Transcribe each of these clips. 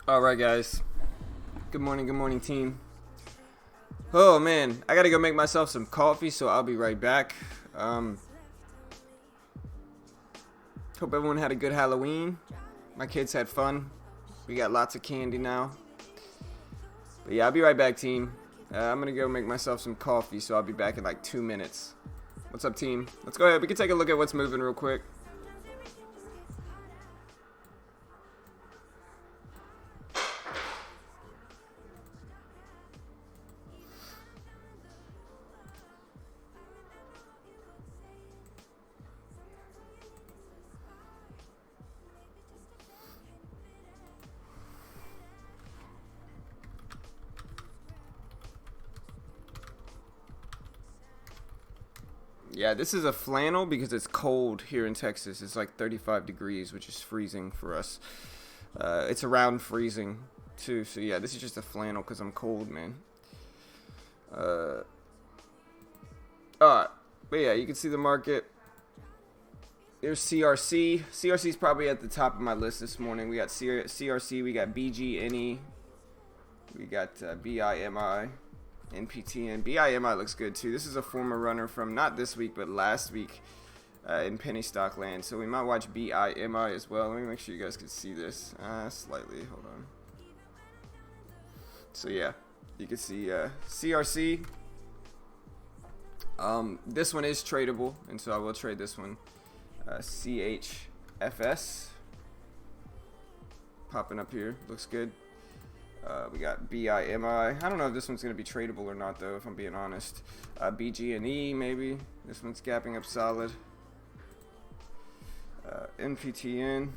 All right, guys. Good morning, team. Oh man, I gotta go make myself some coffee, so I'll be right back. Hope everyone had a good Halloween. My kids had fun. We got lots of candy now. But yeah, I'll be right back, team. I'm gonna go make myself some coffee, so I'll be back in like 2 minutes. What's up, team? Let's go ahead. We can take a look at what's moving real quick. Yeah, this is a flannel because it's cold here in Texas. It's like 35 degrees, which is freezing for us. It's around freezing too. So yeah, this is just a flannel because I'm cold, man. Alright, but yeah, you can see the market. There's CRC. CRC is probably at the top of my list this morning. We got CRC, we got BGNE, we got BIMI. NPTN. BIMI looks good too. This is a former runner from not this week but last week in penny stock land. So we might watch BIMI as well. Let me make sure you guys can see this slightly. Hold on. So yeah, you can see CRC. This one is tradable, and so I will trade this one. CHFS popping up here. Looks good. We got BIMI. I don't know if this one's going to be tradable or not, though, if I'm being honest. BGNE, maybe. This one's gapping up solid. NPTN.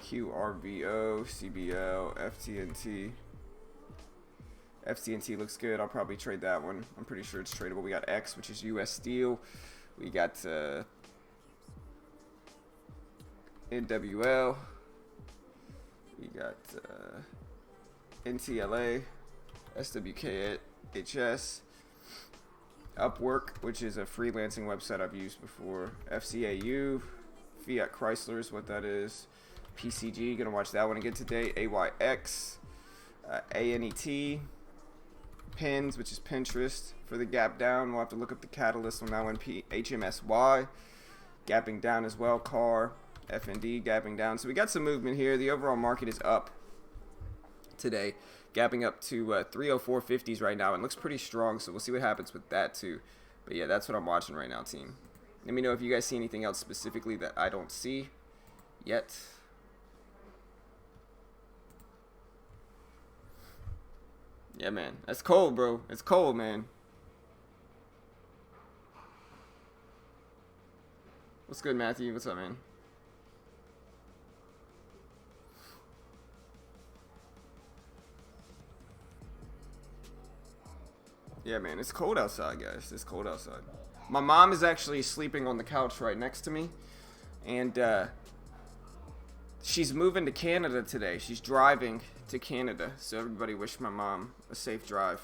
QRVO, CBL, FTNT. FTNT looks good. I'll probably trade that one. I'm pretty sure it's tradable. We got X, which is US Steel. We got NWL, we got NTLA, SWKHS, Upwork, which is a freelancing website I've used before, FCAU, Fiat Chrysler is what that is, PCG, gonna watch that one again today, AYX, ANET, Pins, which is Pinterest for the gap down. We'll have to look up the catalyst on that one. HMSY, gapping down as well, CAR. FND gapping down. So we got some movement here. The overall market is up today, gapping up to 304.50s right now and looks pretty strong. So we'll see what happens with that too. But yeah, that's what I'm watching right now, team. Let me know if you guys see anything else specifically that I don't see yet. Yeah, man. That's cold, bro. It's cold, man. What's good, Matthew? What's up, man? Yeah, man, it's cold outside, guys. It's cold outside. My mom is actually sleeping on the couch right next to me, and she's moving to Canada today. She's driving to Canada, so everybody wish my mom a safe drive.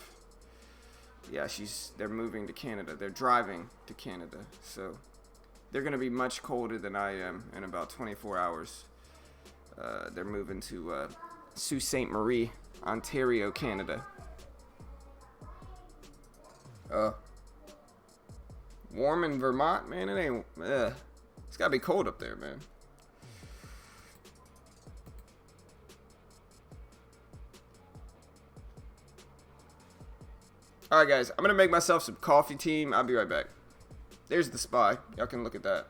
Yeah, they're moving to Canada. They're driving to Canada, so they're gonna be much colder than I am in about 24 hours. They're moving to Sault Ste. Marie, Ontario, Canada. Warm in Vermont, man. It ain't. It's gotta be cold up there, man. All right, guys. I'm gonna make myself some coffee, team. I'll be right back. There's the SPY. Y'all can look at that.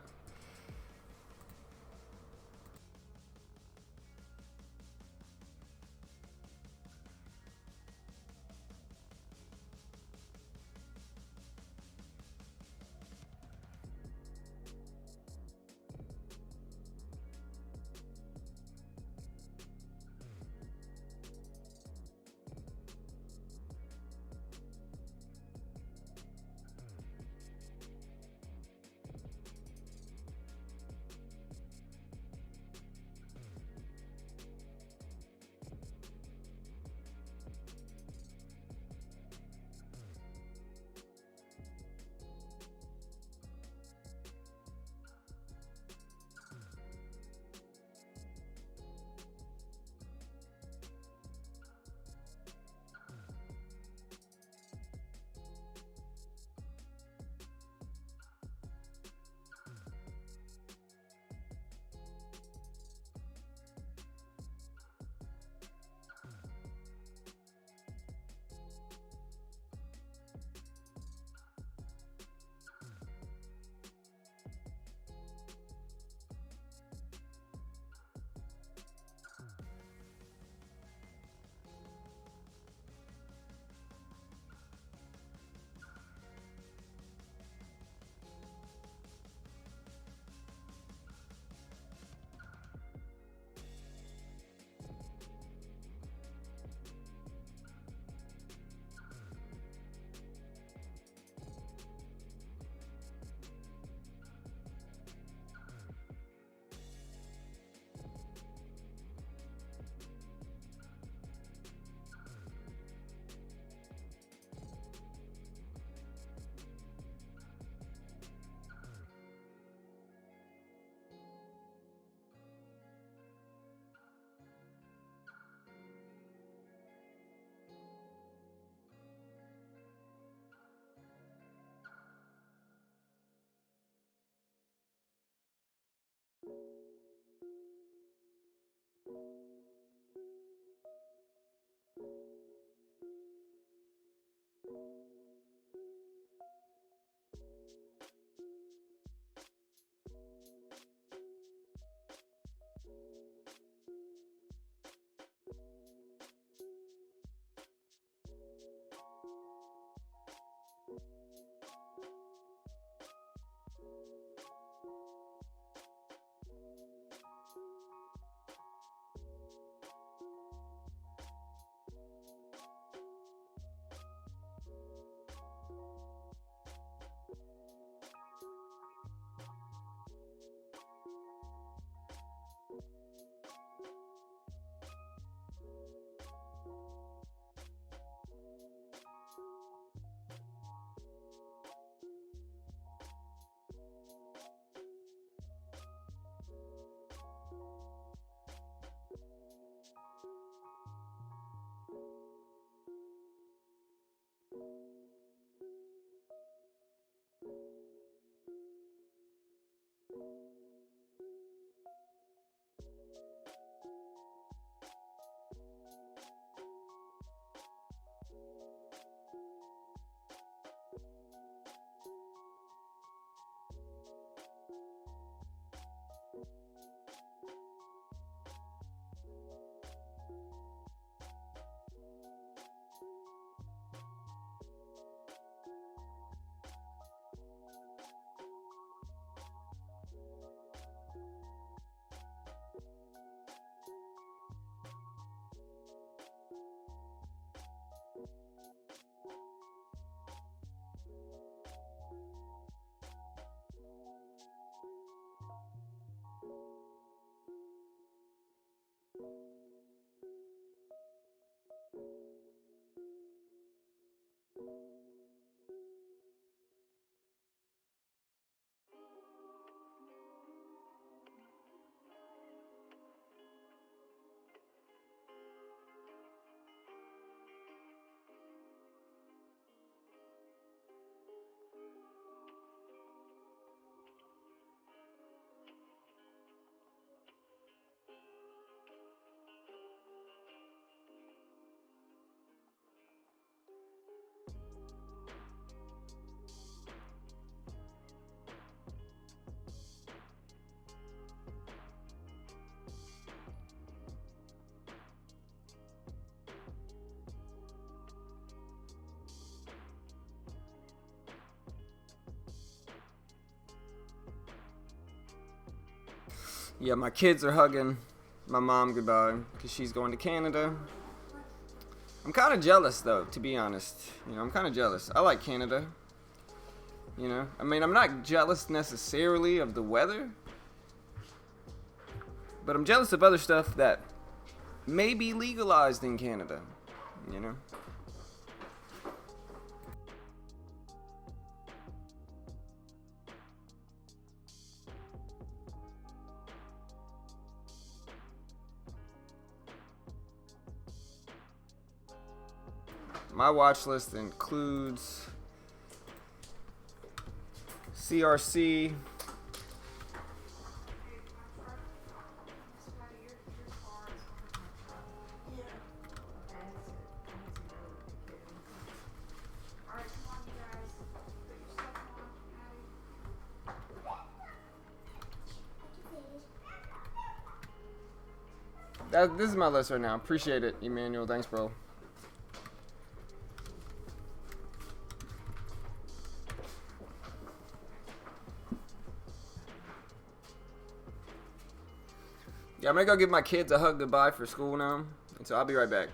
Yeah, my kids are hugging my mom goodbye because she's going to Canada. I'm kind of jealous, though, to be honest. You know, I'm kind of jealous. I like Canada. You know, I mean, I'm not jealous necessarily of the weather, but I'm jealous of other stuff that may be legalized in Canada. You know? My watch list includes CRC, this is my list right now. Appreciate it, Emmanuel. Thanks, bro. Yeah, I'm gonna go give my kids a hug goodbye for school now, and so I'll be right back.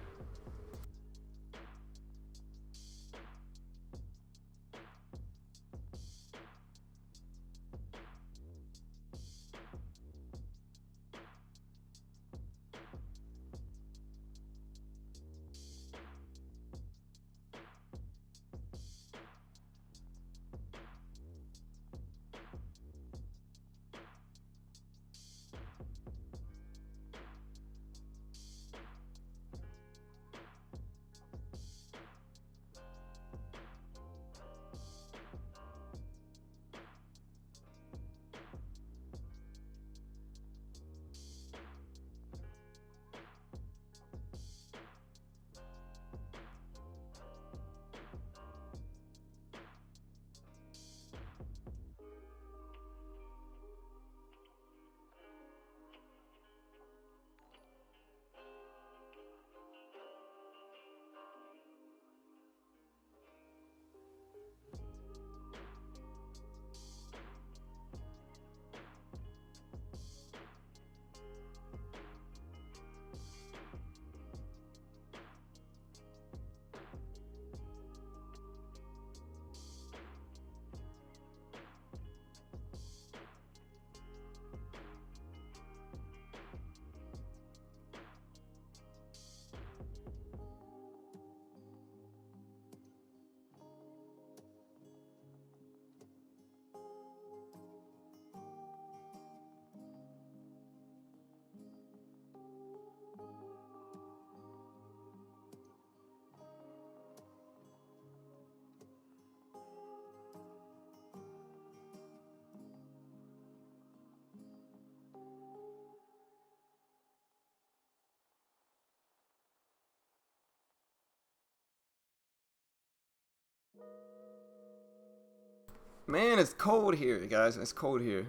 Man, it's cold here, guys. It's cold here.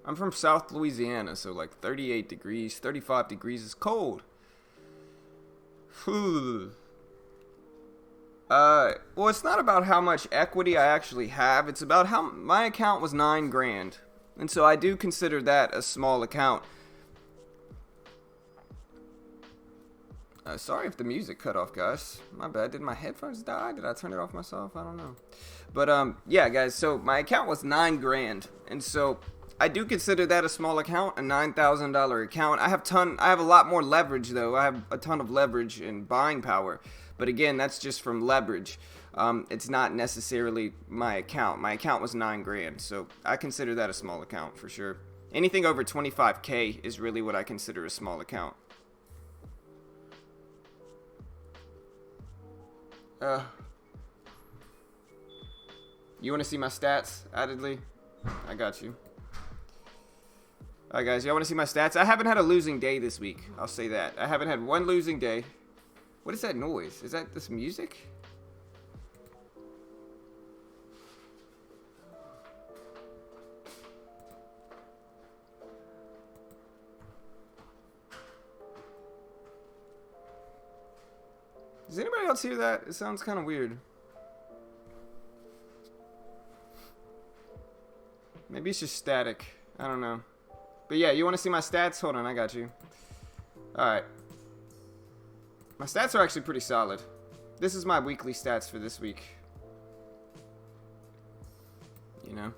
I'm from South Louisiana, so like 38 degrees, 35 degrees is cold. Well, it's not about how much equity I actually have. It's about how my account was $9,000, and so I do consider that a small account. Sorry if the music cut off, guys. My bad. Did my headphones die? Did I turn it off myself? I don't know. But yeah, guys. So my account was $9,000, and so I do consider that a small account, a $9,000 account. I have a lot more leverage though. I have a ton of leverage and buying power. But again, that's just from leverage. It's not necessarily my account. My account was $9,000, so I consider that a small account for sure. Anything over 25K is really what I consider a small account. You want to see my stats, Addedly? I got you. Alright, guys, y'all want to see my stats? I haven't had a losing day this week. I'll say that. I haven't had one losing day. What is that noise? Is that this music? Does anybody else hear that? It sounds kind of weird. Maybe it's just static. I don't know. But yeah, you want to see my stats? Hold on, I got you. Alright. My stats are actually pretty solid. This is my weekly stats for this week. You know?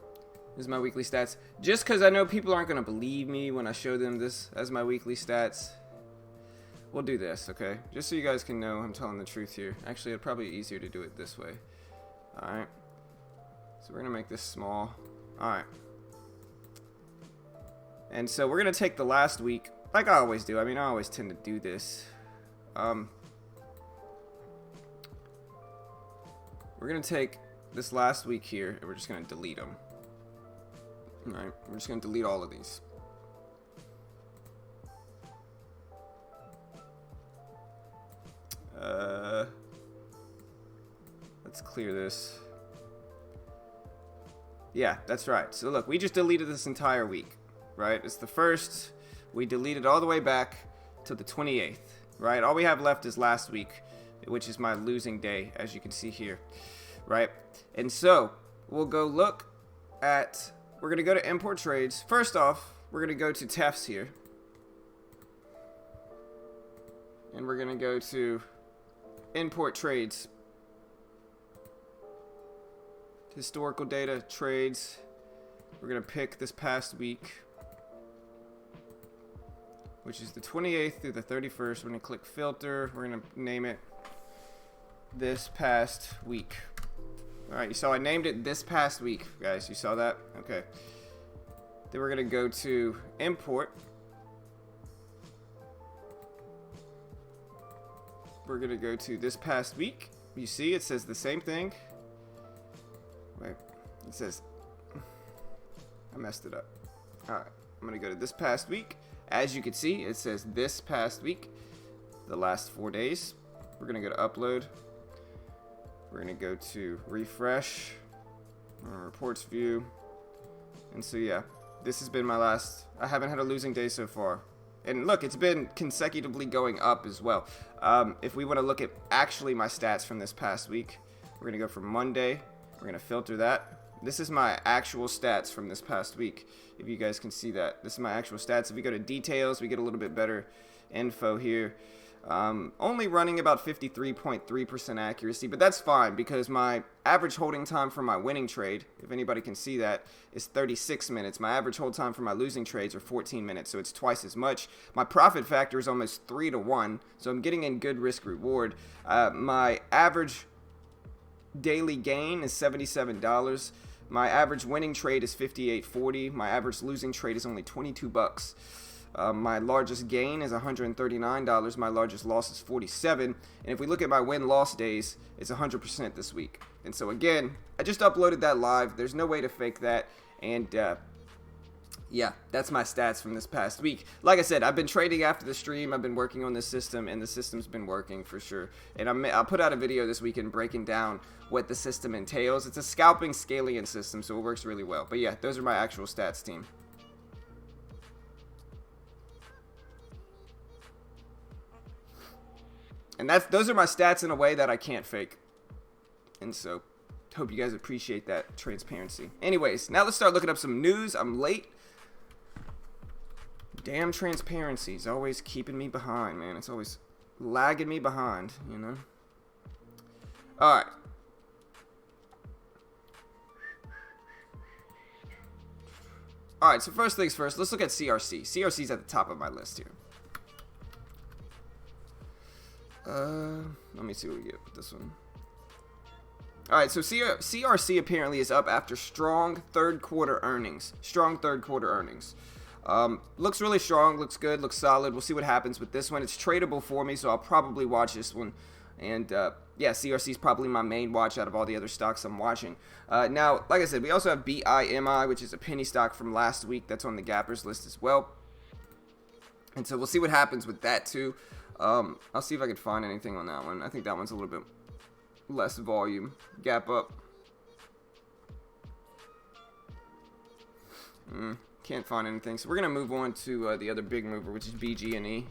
This is my weekly stats. Just because I know people aren't going to believe me when I show them this as my weekly stats. We'll do this, okay? Just so you guys can know I'm telling the truth here. Actually, it's probably easier to do it this way. Alright. So we're going to make this small. Alright. And so we're going to take the last week, like I always do. I mean, I always tend to do this. We're going to take this last week here, and we're just going to delete them. Alright, we're just going to delete all of these. Let's clear this. Yeah, that's right. So look, we just deleted this entire week, right? It's the first. We deleted all the way back to the 28th, right? All we have left is last week, which is my losing day, as you can see here, right? And so we'll go look at, we're going to go to import trades. First off, we're going to go to Tefs here. And we're going to go to import trades. Historical data, trades. We're going to pick this past week, which is the 28th through the 31st. We're going to click filter. We're going to name it this past week. Alright, you saw I named it this past week, guys. You saw that? Okay. Then we're going to go to import. We're going to go to this past week. You see, it says the same thing. Wait, it says, I messed it up. Alright, I'm going to go to this past week. As you can see, it says this past week, the last 4 days. We're going to go to upload. We're going to go to refresh, reports view. And so, yeah, this has been my last, I haven't had a losing day so far. And look, it's been consecutively going up as well. If we want to look at actually my stats from this past week, we're going to go from Monday. We're going to filter that. This is my actual stats from this past week, if you guys can see that. This is my actual stats. If we go to details, we get a little bit better info here. Only running about 53.3% accuracy, but that's fine because my average holding time for my winning trade, if anybody can see that, is 36 minutes. My average hold time for my losing trades are 14 minutes, so it's twice as much. My profit factor is almost 3 to 1, so I'm getting in good risk reward. My average daily gain is $77. My average winning trade is $58.40. My average losing trade is only $22. My largest gain is $139. My largest loss is $47. And if we look at my win-loss days, it's 100% this week. And so again, I just uploaded that live. There's no way to fake that. And yeah, that's my stats from this past week. Like I said, I've been trading after the stream. I've been working on this system, and the system's been working for sure. And I'll put out a video this weekend breaking down what the system entails. It's a scalping Scalian system, so it works really well. But yeah, those are my actual stats, team. And those are my stats in a way that I can't fake. And so, hope you guys appreciate that transparency. Anyways, now let's start looking up some news. I'm late. Damn transparency is always keeping me behind, man. It's always lagging me behind, you know? Alright. Alright, so first things first, let's look at CRC. CRC is at the top of my list here. Let me see what we get with this one. Alright, so CRC apparently is up after strong third quarter earnings. Looks really strong, looks good, looks solid. We'll see what happens with this one. It's tradable for me, so I'll probably watch this one. And yeah, CRC is probably my main watch out of all the other stocks I'm watching. Now, like I said, we also have BIMI, which is a penny stock from last week. That's on the gappers list as well. And so we'll see what happens with that too. I'll see if I can find anything on that one. I think that one's a little bit less volume. Gap up. Can't find anything. So we're going to move on to the other big mover, which is BG&E.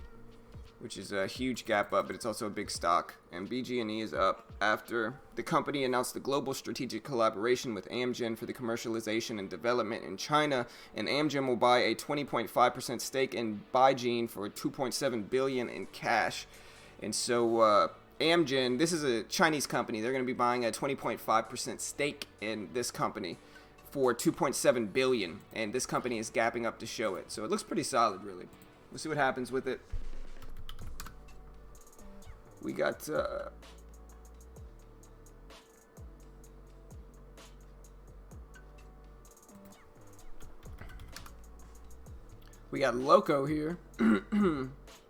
which is a huge gap up, but it's also a big stock. And BG&E is up after the company announced a global strategic collaboration with Amgen for the commercialization and development in China. And Amgen will buy a 20.5% stake in BeiGene for $2.7 billion in cash. And so Amgen, this is a Chinese company. They're going to be buying a 20.5% stake in this company for $2.7 billion. And this company is gapping up to show it. So it looks pretty solid, really. We'll see what happens with it. We got Loco here.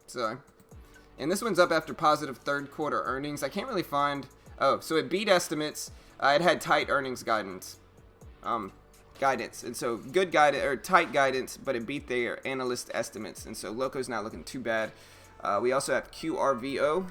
So, and this one's up after positive third quarter earnings. I can't really find. Oh, so it beat estimates. It had tight earnings guidance. And so good guidance or tight guidance, but it beat their analyst estimates. And so Loco's not looking too bad. We also have QRVO.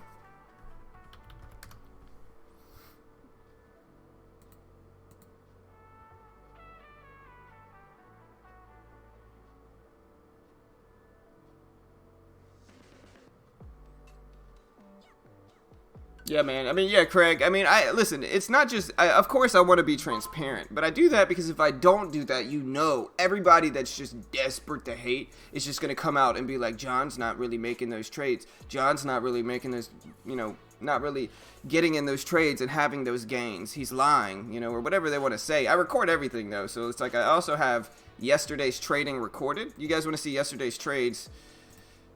Yeah, man. I mean, yeah, Craig. I mean, listen. It's not just. Of course, I want to be transparent, but I do that because if I don't do that, everybody that's just desperate to hate is just gonna come out and be like, John's not really making those trades. John's not really making those. Not really getting in those trades and having those gains. He's lying, or whatever they want to say. I record everything though, so it's like I also have yesterday's trading recorded. You guys want to see yesterday's trades?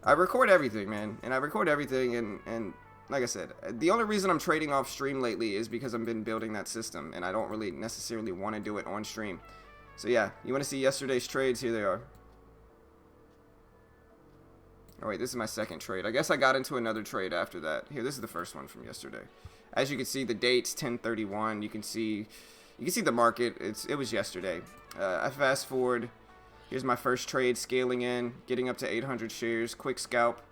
I record everything, man, and I record everything and. Like I said, the only reason I'm trading off stream lately is because I've been building that system, and I don't really necessarily want to do it on stream. So yeah, you want to see yesterday's trades? Here they are. Oh wait, this is my second trade. I guess I got into another trade after that. Here, this is the first one from yesterday. As you can see, the date's 10/31. You can see the market. It was yesterday. I fast forward. Here's my first trade, scaling in, getting up to 800 shares, quick scalp.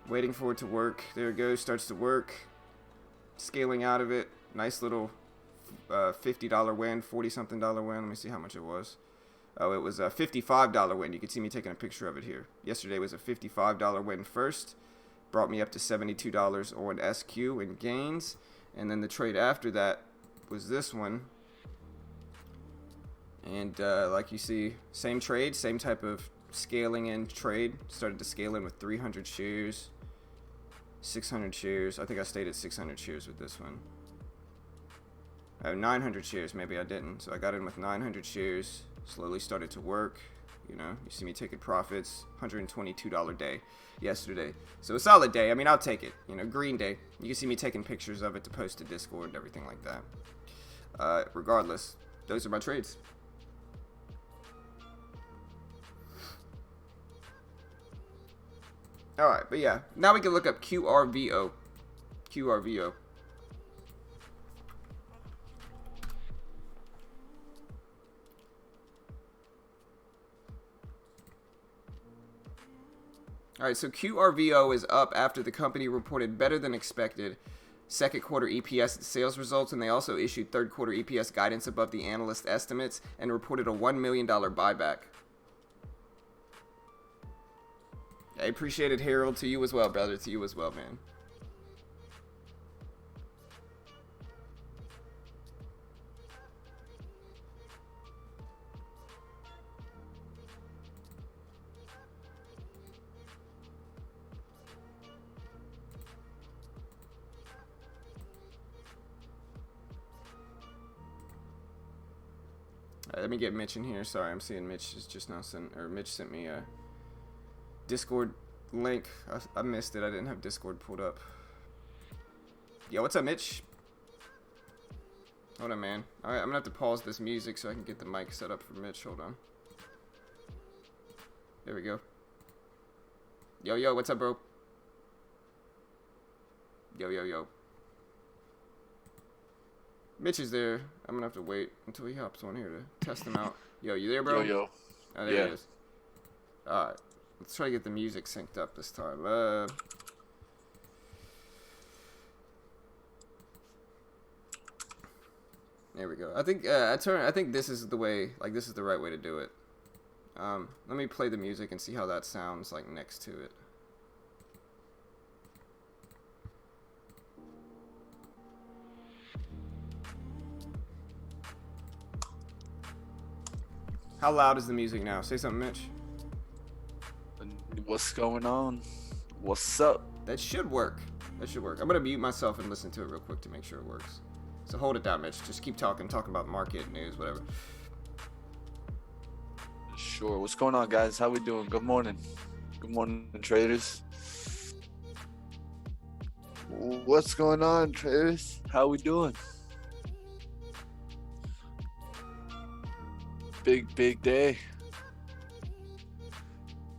Waiting for it to work. There it goes. Starts to work. Scaling out of it. Nice little $50 win. 40-something dollar win. Let me see how much it was. Oh, it was a $55 win. You can see me taking a picture of it here. Yesterday was a $55 win first. Brought me up to $72 on SQ in gains. And then the trade after that was this one. And like you see, same trade, same type of scaling in trade. Started to scale in with 300 shares. 600 shares. I think I stayed at 600 shares with this one. 900 shares. Maybe I didn't. So I got in with 900 shares. Slowly started to work. You see me taking profits. $122 day yesterday. So a solid day. I mean, I'll take it. Green day. You can see me taking pictures of it to post to Discord and everything like that. Regardless, those are my trades. Alright, but yeah. Now we can look up QRVO. QRVO. Alright, so QRVO is up after the company reported better than expected second quarter EPS sales results, and they also issued third quarter EPS guidance above the analyst estimates and reported a $1 million buyback. I appreciate it, Harold. To you as well, brother. To you as well, man. Let me get Mitch in here. Sorry, I'm seeing Mitch is just now Mitch sent me a Discord link. I missed it. I didn't have Discord pulled up. Yo, what's up, Mitch? Hold on, man. Alright, I'm gonna have to pause this music so I can get the mic set up for Mitch. Hold on. There we go. Yo, what's up, bro? Yo. Mitch is there. I'm gonna have to wait until he hops on here to test him out. Yo, you there, bro? Yo. Oh, there he is. Alright. Let's try to get the music synced up this time. There we go. I think I think this is the way. Like, this is the right way to do it. Let me play the music and see how that sounds like next to it. How loud is the music now? Say something, Mitch. What's going on? What's up? That should work. I'm going to mute myself and listen to it real quick to make sure it works. So hold it down, Mitch. Just keep talking about market, news, whatever. Sure. What's going on, guys? How we doing? Good morning. Good morning, traders. What's going on, traders? How we doing? Big day.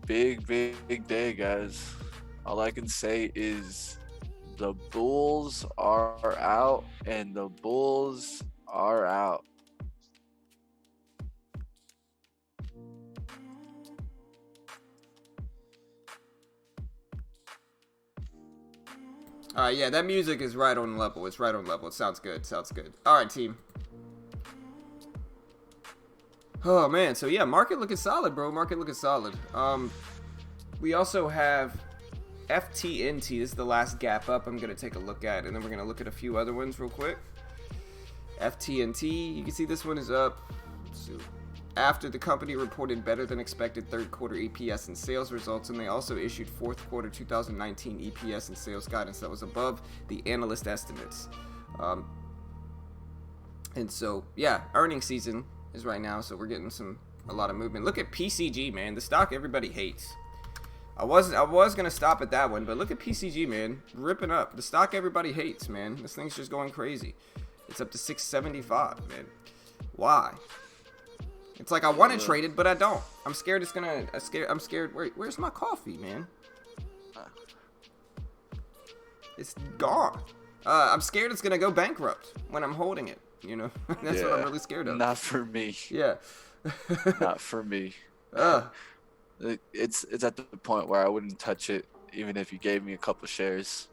Big day, guys. All I can say is the Bulls are out, and the Bulls are out. Yeah, that music is right on level. It's right on level. It sounds good. All right, team. Oh, man. So, yeah, market looking solid, bro. We also have FTNT. This is the last gap up I'm going to take a look at, and then we're going to look at a few other ones real quick. FTNT, you can see this one is up. Let's see. After the company reported better than expected third quarter EPS and sales results, and they also issued fourth quarter 2019 EPS and sales guidance that was above the analyst estimates. And so, yeah, earnings season is right now, so we're getting a lot of movement. Look at PCG, man, the stock everybody hates. I was gonna stop at that one, but look at PCG, man, ripping up. The stock everybody hates, man. This thing's just going crazy. It's up to 675, man. Why? It's like I want to trade it, but I don't. I'm scared it's gonna. I'm scared. Where's my coffee, man? It's gone. I'm scared it's gonna go bankrupt when I'm holding it. You know, that's what I'm really scared of. Not for me. Yeah. Not for me. It's at the point where I wouldn't touch it, even if you gave me a couple shares.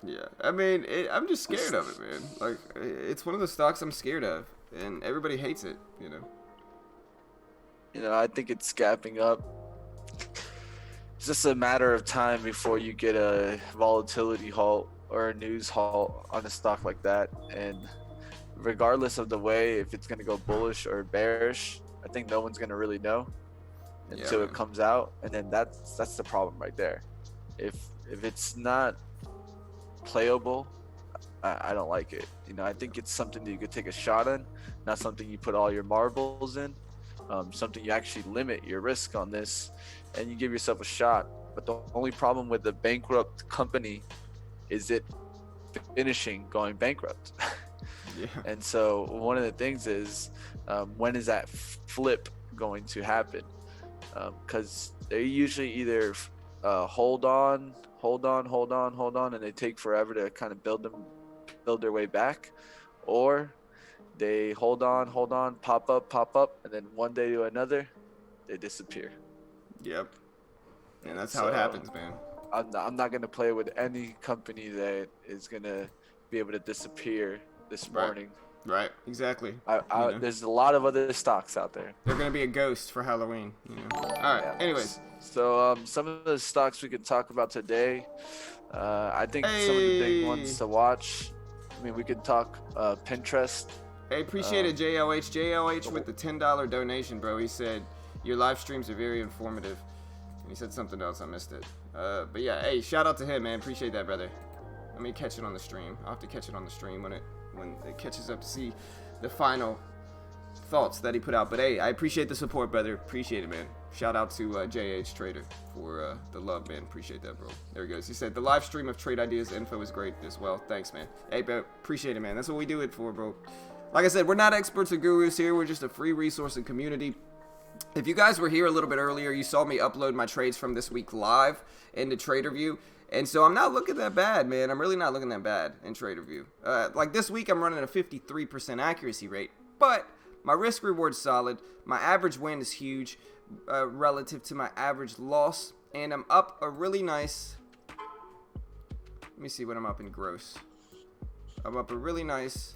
Yeah, I mean, I'm just scared of it, man. Like, it's one of the stocks I'm scared of, and everybody hates it. You know. I think it's gapping up. It's just a matter of time before you get a volatility halt or a news halt on a stock like that. And regardless of the way, if it's going to go bullish or bearish, I think no one's going to really know until it comes out. And then that's the problem right there. If it's not playable, I don't like it. I think it's something that you could take a shot in, not something you put all your marbles in. Something you actually limit your risk on this, and you give yourself a shot. But the only problem with the bankrupt company is it finishing going bankrupt. Yeah. And so one of the things is, when is that flip going to happen? Because they usually either hold on, and they take forever to kind of build their way back, or they hold on, pop up, and then one day to another, they disappear. Yep. And that's how it happens, man. I'm not going to play with any company that is going to be able to disappear this morning. Right, exactly. There's a lot of other stocks out there. They're going to be a ghost for Halloween. All right, anyways. So some of the stocks we could talk about today, I think some of the big ones to watch. I mean, we could talk Pinterest. Hey, appreciate it, JLH with the $10 donation, bro. He said, your live streams are very informative. And he said something else, I missed it. But yeah, hey, shout out to him, man. Appreciate that, brother. Let me catch it on the stream. I'll have to catch it on the stream when it catches up to see the final thoughts that he put out. But hey, I appreciate the support, brother. Appreciate it, man. Shout out to JH Trader for the love, man. Appreciate that, bro. There he goes. He said, the live stream of trade ideas info is great as well. Thanks, man. Hey, bro, appreciate it, man. That's what we do it for, bro. Like I said, we're not experts or gurus here. We're just a free resource and community. If you guys were here a little bit earlier, you saw me upload my trades from this week live into TraderView. And so I'm not looking that bad, man. I'm really not looking that bad in TraderView. Like this week, I'm running a 53% accuracy rate. But my risk reward's solid. My average win is huge relative to my average loss. And I'm up a really nice... Let me see what I'm up in gross. I'm up a really nice...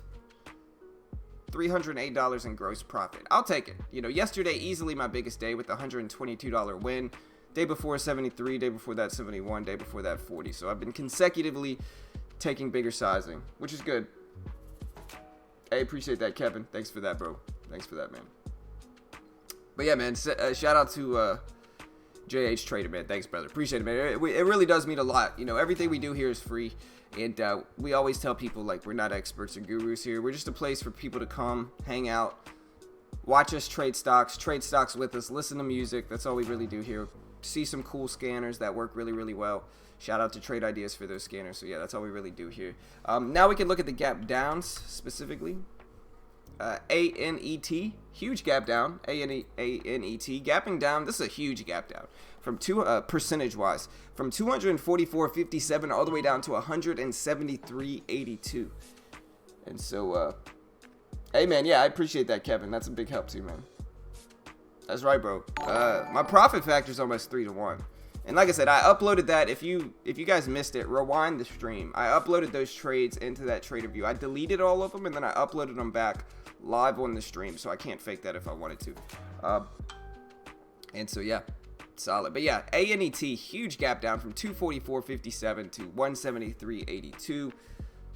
$308 in gross profit. I'll take it. Yesterday, easily my biggest day with a $122 win. Day before 73, day before that 71, day before that 40. So I've been consecutively taking bigger sizing, which is good. Hey, appreciate that, Kevin. Thanks for that, bro. Thanks for that, man. But yeah, man, shout out to JH Trader, man. Thanks, brother. Appreciate it, man. It really does mean a lot. You know, everything we do here is free. And we always tell people, like, we're not experts or gurus here. We're just a place for people to come, hang out, watch us trade stocks with us, listen to music. That's all we really do here. See some cool scanners that work really, really well. Shout out to Trade Ideas for those scanners. So, yeah, that's all we really do here. Now we can look at the gap downs specifically. ANET, huge gap down. ANET, gapping down. This is a huge gap down from percentage-wise, from 244.57 all the way down to 173.82. And so, hey, man, yeah, I appreciate that, Kevin. That's a big help too, man. That's right, bro. My profit factor is almost 3-1. And like I said, I uploaded that. If you guys missed it, rewind the stream. I uploaded those trades into that trader view. I deleted all of them, and then I uploaded them back live on the stream, so I can't fake that if I wanted to. And so, yeah, solid. But yeah, ANET, huge gap down from 244.57 to 173.82.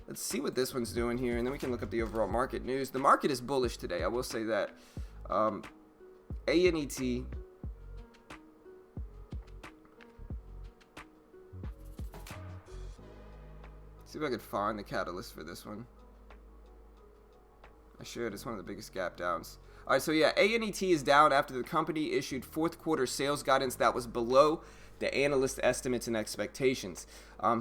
Let's see what this one's doing here, and then we can look up the overall market news. The market is bullish today, I will say that. ANET, see if I could find the catalyst for this one. I should. It's one of the biggest gap downs. All right, so yeah, ANET is down after the company issued fourth quarter sales guidance that was below the analyst estimates and expectations.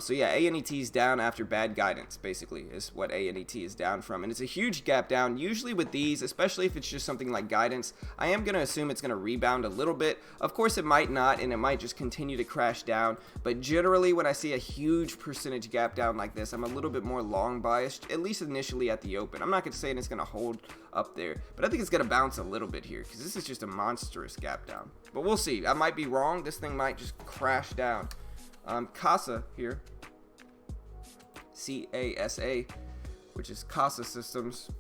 So yeah, ANET is down after bad guidance, basically, is what ANET is down from. And it's a huge gap down. Usually with these, especially if it's just something like guidance, I am going to assume it's going to rebound a little bit. Of course, it might not, and it might just continue to crash down. But generally, when I see a huge percentage gap down like this, I'm a little bit more long biased, at least initially at the open. I'm not going to say it's going to hold up there, but I think it's going to bounce a little bit here because this is just a monstrous gap down. But we'll see. I might be wrong. This thing might just crash down. CASA here, CASA, which is CASA Systems,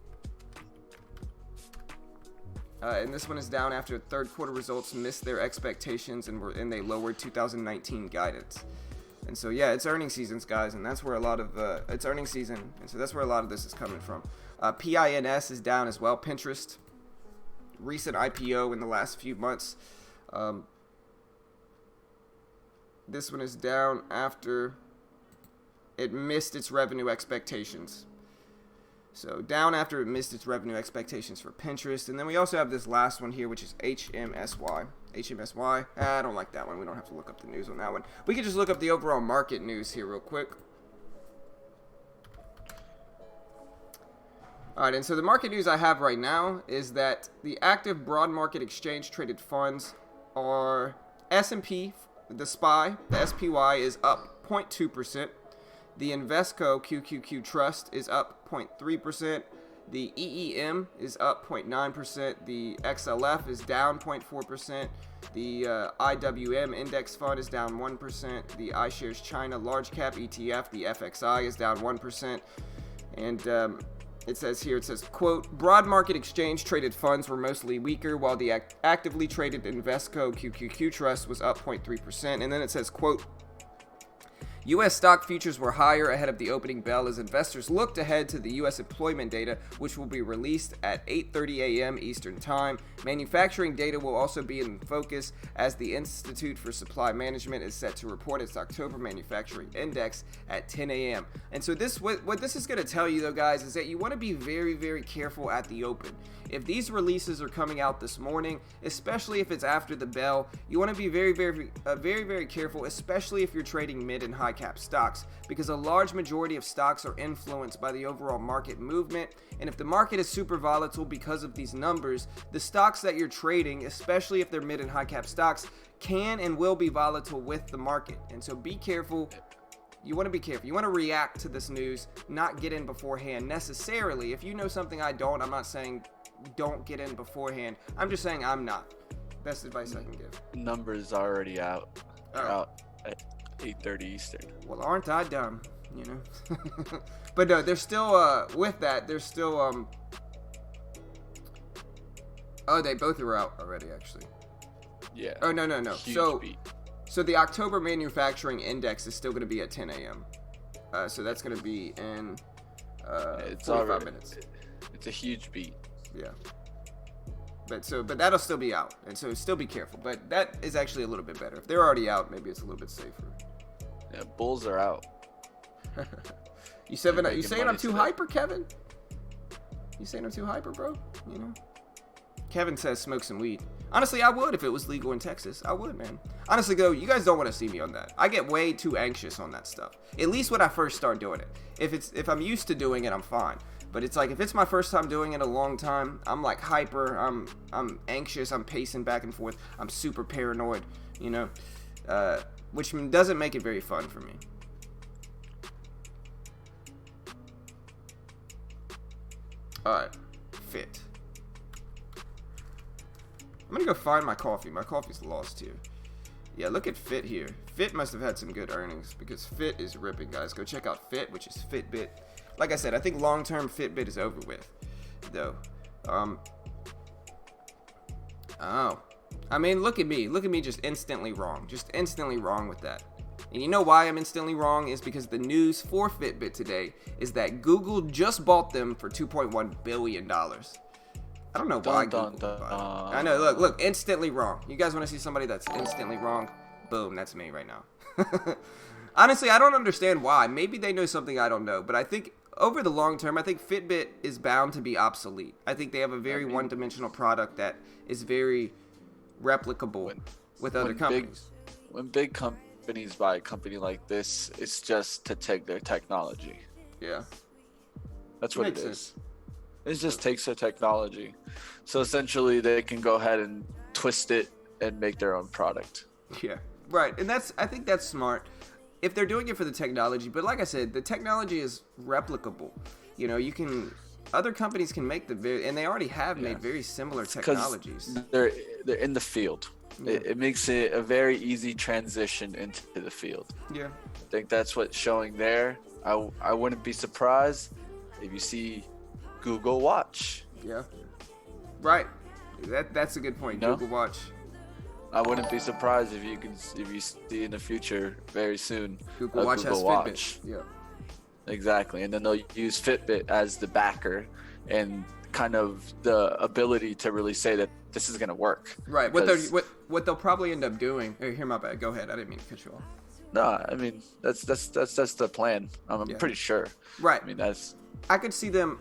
and this one is down after third quarter results missed their expectations and they lowered 2019 guidance. And so yeah, it's earnings seasons, guys, and that's where a lot of it's earnings season, and so that's where a lot of this is coming from. PINS is down as well. Pinterest, recent IPO in the last few months. This one is down after it missed its revenue expectations. So down after it missed its revenue expectations for Pinterest. And then we also have this last one here, which is HMSY. HMSY. I don't like that one. We don't have to look up the news on that one. We can just look up the overall market news here real quick. Alright, and so the market news I have right now is that the active broad market exchange traded funds are S&P, the SPY, the SPY is up 0.2%. The Invesco QQQ Trust is up 0.3%. The EEM is up 0.9%. The XLF is down 0.4%. The IWM Index Fund is down 1%. The iShares China Large Cap ETF, the FXI, is down 1%. And it says, quote, broad market exchange traded funds were mostly weaker, while the actively traded Invesco QQQ Trust was up 0.3%. And then it says, quote, U.S. stock futures were higher ahead of the opening bell as investors looked ahead to the U.S. employment data, which will be released at 8:30 a.m. Eastern Time. Manufacturing data will also be in focus as the Institute for Supply Management is set to report its October manufacturing index at 10 a.m. And so what this is going to tell you, though, guys, is that you want to be very, very careful at the open. If these releases are coming out this morning, especially if it's after the bell, you want to be very, very careful, especially if you're trading mid and high cap stocks, because a large majority of stocks are influenced by the overall market movement. And if the market is super volatile because of these numbers, the stocks that you're trading, especially if they're mid and high cap stocks, can and will be volatile with the market. And so be careful. You want to be careful. You want to react to this news, not get in beforehand necessarily. If you know something I don't, I'm not saying don't get in beforehand. I'm just saying I'm not. Best advice I can give. Numbers are already out. They're out at 8:30 Eastern. Well, aren't I dumb? You know. But no, there's still with that. There's still Oh, they both are out already, actually. Yeah. Oh no. Huge beat. So the October manufacturing index is still going to be at 10 a.m. So that's going to be in it's 45 minutes. It's a huge beat. Yeah. But that'll still be out, and so still be careful. But that is actually a little bit better. If they're already out, maybe it's a little bit safer. Yeah, bulls are out. You saying I'm too today. hyper, Kevin? You saying I'm too hyper, bro? You know? Kevin says smoke some weed. Honestly, I would if it was legal in Texas. I would, man. Honestly, though, you guys don't want to see me on that. I get way too anxious on that stuff. At least when I first start doing it. If I'm used to doing it, I'm fine. But it's like if it's my first time doing it a long time, I'm like hyper. I'm anxious. I'm pacing back and forth. I'm super paranoid. You know, which doesn't make it very fun for me. All right, Fit. I'm gonna go find my coffee. My coffee's lost here. Yeah, look at Fit here. Fit must have had some good earnings because Fit is ripping, guys. Go check out Fit, which is Fitbit. Like I said, I think long-term Fitbit is over with, though. Oh. I mean, look at me. Look at me just instantly wrong. Just instantly wrong with that. And you know why I'm instantly wrong is because the news for Fitbit today is that Google just bought them for $2.1 billion. I don't know why Google bought it. I know, look, instantly wrong. You guys want to see somebody that's instantly wrong? Boom, that's me right now. Honestly, I don't understand why. Maybe they know something I don't know, but I think over the long term, I think Fitbit is bound to be obsolete. I think they have a very one-dimensional product that is very replicable with other companies. When big companies buy a company like this, it's just to take their technology. Yeah. That's what it is. It just takes their technology. So essentially, they can go ahead and twist it and make their own product. Yeah, right. And I think that's smart if they're doing it for the technology. But like I said, the technology is replicable. You know, other companies can make and they already have made very similar technologies. They're in the field. Yeah. It makes it a very easy transition into the field. Yeah. I think that's what's showing there. I wouldn't be surprised if you see Google Watch. Yeah. Right. That's a good point. Google Watch. I wouldn't be surprised if you see in the future very soon Google Watch has Fitbit. Yeah. Exactly. And then they'll use Fitbit as the backer and kind of the ability to really say that this is going to work. Right. What they'll probably end up doing. Here, my bad. Go ahead. I didn't mean to cut you off. No, I mean that's the plan. I'm pretty sure. Right. I mean I could see them,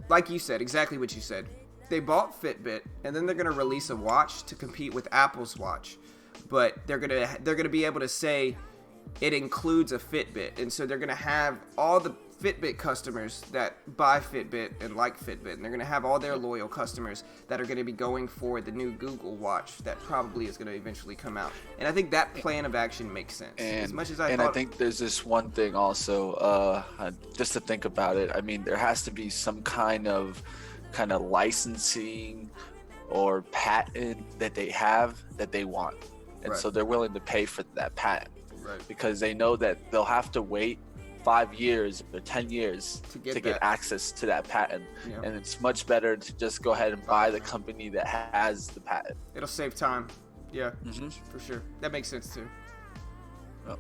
like you said, exactly what you said. They bought Fitbit, and then they're gonna release a watch to compete with Apple's watch, but they're gonna be able to say it includes a Fitbit, and so they're gonna have all the Fitbit customers that buy Fitbit and like Fitbit, and they're gonna have all their loyal customers that are gonna be going for the new Google Watch that probably is gonna eventually come out. And I think that plan of action makes sense. And, as much as I think there's this one thing also, just to think about it. I mean, there has to be some kind of licensing or patent that they have that they want, and so they're willing to pay for that patent, because they know that they'll have to wait 5 years or 10 years to get access to that patent. And it's much better to just go ahead and buy the company that has the patent. It'll save time. Yeah, for sure. That makes sense too. Oh.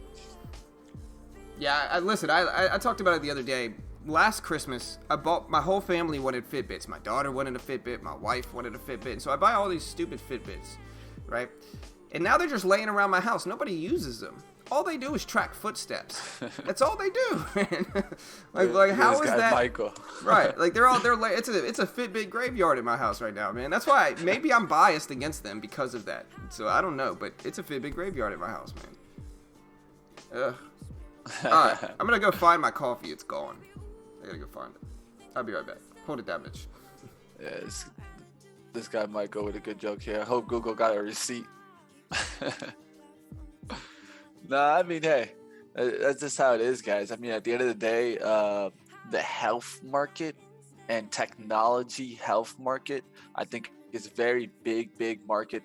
Yeah, listen, I talked about it the other day. Last Christmas, my whole family wanted Fitbits. My daughter wanted a Fitbit. My wife wanted a Fitbit. And so I buy all these stupid Fitbits, right? And now they're just laying around my house. Nobody uses them. All they do is track footsteps. That's all they do. like how is that? Michael. Right. Like it's a Fitbit graveyard in my house right now, man. That's why maybe I'm biased against them because of that. So I don't know, but it's a Fitbit graveyard in my house, man. Ugh. All right, I'm gonna go find my coffee. It's gone. I gotta go find it. I'll be right back. Hold it down, Mitch. Yeah, this guy might go with a good joke here. I hope Google got a receipt. Nah, I mean, hey, that's just how it is, guys. I mean, at the end of the day, the health market and technology health market, I think is a very big market